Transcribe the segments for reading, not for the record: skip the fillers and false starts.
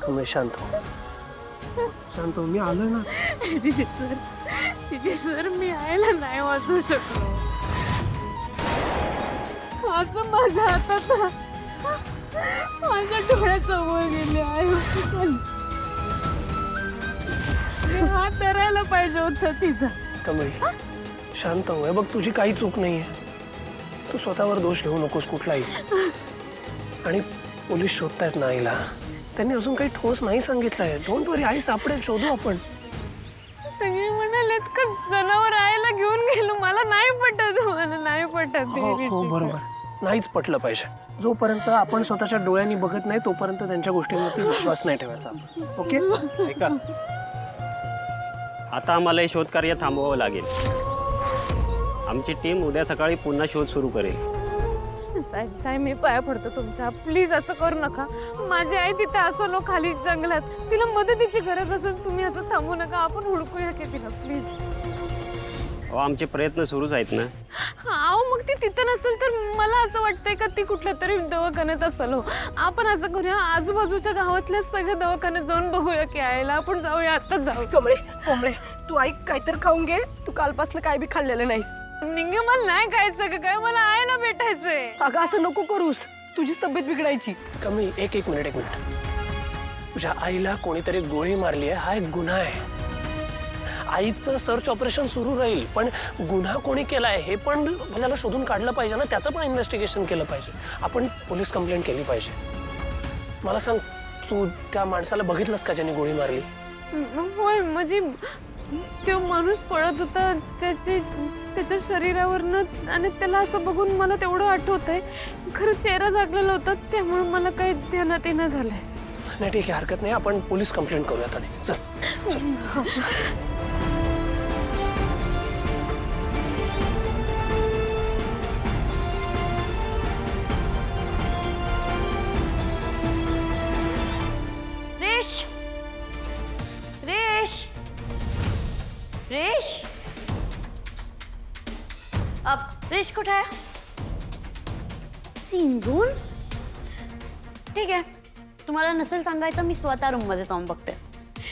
कमळे शांत हो, शांत हो. मी आलोय ना. तिचे सर मी आईला नाही वाचवू शकलो. असं माझ्या हातात माझ्या डोळ्यासमोर गेले आई. हात धरायला पाहिजे होतं तिचा. कमळे शांत हो. बघ तुझी काही चूक नाहीये. तू स्वतःवर दोष घेऊ नकोस कुठलाही. आणि पोलीस शोधतायत ना आईला. त्यांनी अजून काही ठोस नाही सांगितलंय. डोंट वरी, आई सापडेल, शोधू आपण. सगळे म्हणालेत का जनावर आईला घेऊन गेलो. मला नाही पटत, मला नाही पटत. हो बरोबर, नाहीच पटलं पाहिजे. जोपर्यंत आपण स्वतःच्या डोळ्यांनी बघत नाही तोपर्यंत त्यांच्या गोष्टींवरती विश्वास नाही ठेवायचा. ओके ऐका, आता आम्हाला हे शोधकार्य थांबवावं लागेल. आमची टीम उद्या सकाळी पुन्हा शोध सुरू करेल. साहेब साहेब मी पाया पडतो तुमच्या. प्लीज असं करू नका. माझी आई तिथे असलो खाली जंगलात. तिला मदतीची गरज असेल. तुम्ही असं थांबू नका. आपण हुडकूया की तिला प्लीज. अहो आमचे प्रयत्न सुरूच आहेत ना. अहो मग ती तिथं नसेल तर मला असं वाटतंय का ती कुठल्या तरी दवाखान्यात असेल. हो आपण असं करूया, आजूबाजूच्या गावातल्या सगळ्या दवाखान्यात जाऊन बघूया की आईला. आपण जाऊया, आत्ताच जाऊ. कमळे कोंबळे, तू ऐक, काहीतरी खाऊन घे. तू कालपासून काय बी खाल्लेलं नाहीस. निघे, मला नाही खायचं का काय. मला आईला भेटायचंय. अगं असं नको करूस, तुझीच तब्येत बिघडायची. कमी एक मिनिट. तुझ्या आईला कोणीतरी गोळी मारली आहे हा एक गुन्हा आहे. आईचं सर्च ऑपरेशन सुरू राहील, पण गुन्हा कोणी केलाय हे पण आपल्याला शोधून काढलं पाहिजे ना. त्याचं पण इन्व्हेस्टिगेशन केलं पाहिजे. आपण पोलीस कंप्लेंट केली पाहिजे. मला सांग, तू त्या माणसाला बघितलंस का ज्याने गोळी मारली? होय, म्हणजे तो माणूस पळत होता त्याच्या शरीरावरनं. आणि त्याला असं बघून मला तेवढं आठवतंय. खरं चेहरा झाकलेला होता त्यामुळे मला काही ध्यानात येणं झालंय. नाही ठीक आहे, हरकत नाही. आपण पोलीस कंप्लेंट करूया आधी. चल. रेश, रेश, रेश. अब रेश कुठे आहे? सिंजून? ठीक आहे, तुम्हाला नसेल सांगायचं मी स्वतः रूम मध्ये जाऊन बघते.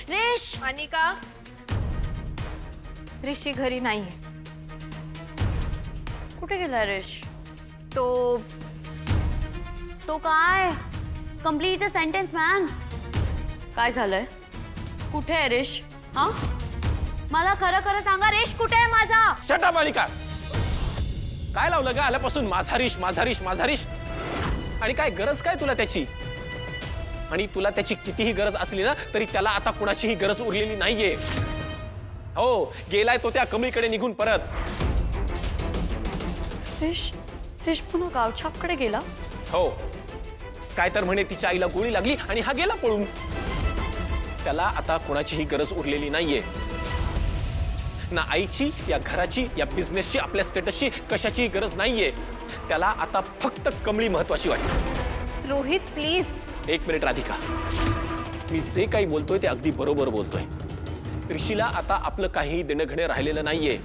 रेश. अनिका, ऋषी घरी नाहीये. कुठे गेलाय रेश? तो तो काय? Complete a sentence man. काय झालंय? कुठे आहे रेश? हा, मला खरं खरं सांगा, रेश कुठे आहे माझा? Shut up Anika. काय लावलं का आल्यापासून माझारीश माझारीश माझारीश? आणि काय गरज काय तुला त्याची? आणि तुला त्याची कितीही गरज असली ना तरी त्याला आता कुणाचीही गरज उरलेली नाहीये. हो, गेलाय तो त्या कमळीकडे निघून परत. रेश, रेश पुन्हा गावछापकडे गेला? हो, काय तर म्हणे तिच्या आईला गोळी लागली आणि हा गेला पळून. त्याला आता कुणाचीही गरज उरलेली नाहीये. ना आईची, या घराची, या बिझनेसची, आपल्या स्टेटसची कशाची गरज नाहीये. त्याला आता फक्त कमळी महत्वाची वाटते. रोहित प्लीज. एक मिनिट राधिका, मी जे काही बोलतोय ते अगदी बरोबर बोलतोय. ऋषीला आता आपलं काही देणं घेणं राहिलेलं नाहीये.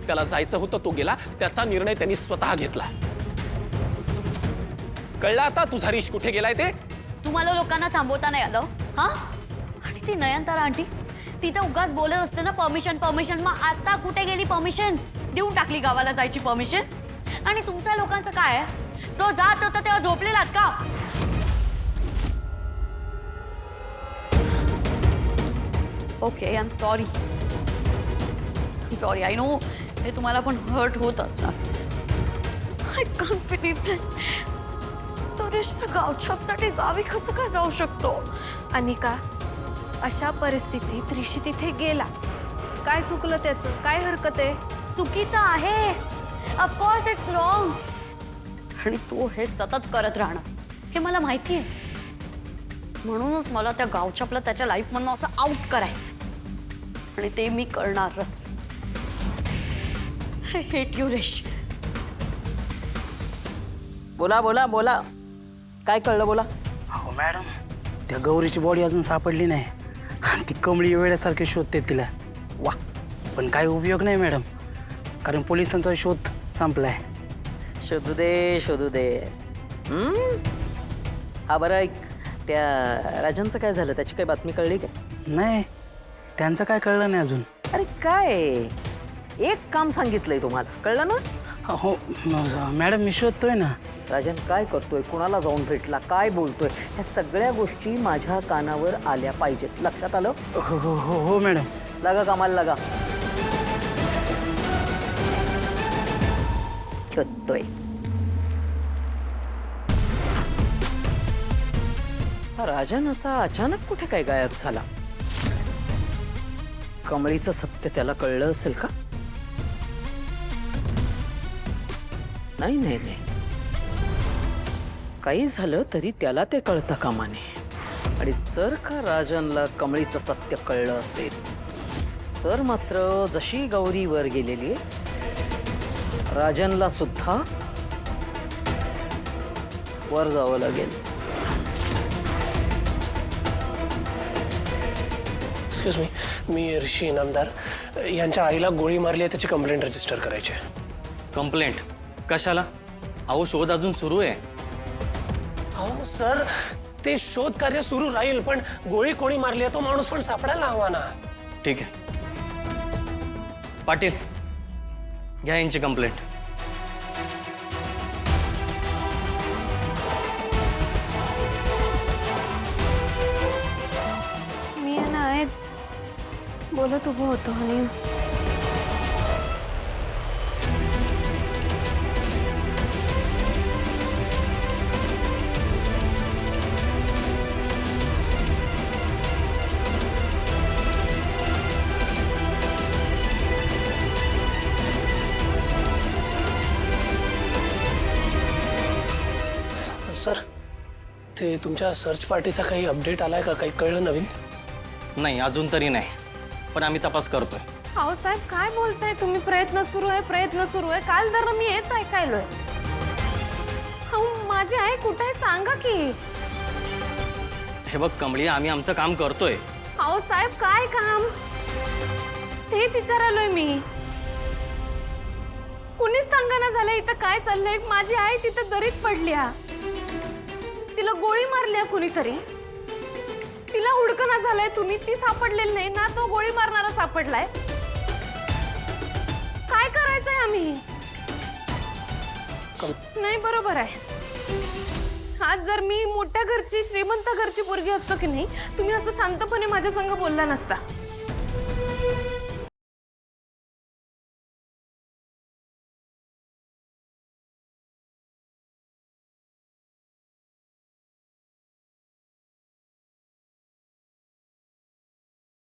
त्याला जायचं होतं तो गेला. त्याचा निर्णय त्यांनी स्वतः घेतला. कळलं आता तुझा ऋष कुठे गेलाय ते? तुम्हाला लोकांना थांबवता नाही आलं हा? आणि ती नयनतारा आंटी तिथं उगाच बोलत असते ना परमिशन परमिशन. मग आता कुठे गेली परमिशन? देऊन टाकली गावाला जायची परमिशन. आणि तुमच्या लोकांचं काय आहे? तो जात होता तेव्हा झोपलेलात का? Okay, I am sorry. Sorry, I know हे तुम्हाला पण हर्ट होत असणार. आय कांट बिलीव्ह दिस. तो रिश्ता गावछापसाठी गावी कसं काय जाऊ शकतो? अनिका, अशा परिस्थितीत ऋषी तिथे गेला. काय चुकलं त्याचं? काय हरकत आहे? चुकीचं आहे. Of course it's wrong. आणि तो हे सतत करत राहणार हे मला माहिती आहे. म्हणूनच मला त्या गावछापला त्याच्या लाईफमधनं असं आउट करायचं. आणि ते मी करणारच. आय हेट यू रेश. बोला बोला बोला, काय कळलं बोला. हो मॅडम, त्या गौरीची बॉडी अजून सापडली नाही आणि ती कमळी वेळेसारखी शोधते तिला. वा, पण काय उपयोग नाही मॅडम. कारण पोलिसांचा शोध संपलाय. शोधू दे. हा बरं ऐक, त्या राजांचं काय झालं? त्याची काही बातमी कळली का? नाही, त्यांचं काय कळलं नाही अजून. अरे काय, एक काम सांगितलंय तुम्हाला, कळलं ना? हो मॅडम, मी शोधतोय ना. राजन काय करतोय, कुणाला जाऊन भेटला, काय बोलतोय, ह्या सगळ्या गोष्टी माझ्या कानावर आल्या पाहिजेत. लक्षात आलं? हो हो हो हो मॅडम. लागा कामाला लागा. शोधतोय. हा राजन असा अचानक कुठे काय गायब झाला? कमळीचं सत्य त्याला कळलं असेल का? नाही नाही नाही, काही झालं तरी त्याला ते कळतं कामा नये. आणि जर का राजनला कमळीचं सत्य कळलं असेल तर मात्र जशी गौरी वर गेलेली राजनला सुद्धा वर जावं लागेल. एक्सक्यूज मी ऋषी इनामदार. यांच्या आईला गोळी मारली आहे, त्याची कंप्लेंट रजिस्टर करायची आहे. कंप्लेंट कशाला? अहो शोध अजून सुरू आहे. अहो सर, ते शोध कार्य सुरू राहील, पण गोळी कोणी मारली आहे तो माणूस पण सापडायला हवा ना. ठीक आहे पाटील, घ्या यांची कंप्लेंट. मी आहे ना आहेत बोलत उभं होतो आणि सर, ते तुमच्या सर्च पार्टीचा काही अपडेट आलाय का? काही कळलं नवीन? नाही अजून तरी नाही, पण आम्ही तपास करतोय. अहो साहेब काय बोलताय तुम्ही? प्रयत्न सुरू आहे. काल तर मी हेच ऐकायलोय. अहो माझी आई कुठे आहे सांगा की. हे बघ कमळी, आम्ही आमचं काम करतोय. अहो साहेब काय काम तेच विचारायलोय मी. कुणीच सांगाना झालं इथं काय चाललंय. माझी आई तिथं दरीत पडल्या, तिला गोळी मारली कुणीतरी, तिला हुडकणा झालंय. तुम्ही ती सापडलेली नाही ना, तो गोळी मारणारा सापडलाय. काय करायचंय आम्ही? नाही बरोबर आहे. आज जर मी मोठ्या घरची श्रीमंत घरची पोरगी असतो की नाही, तुम्ही असं शांतपणे माझ्या संग बोलला नसता.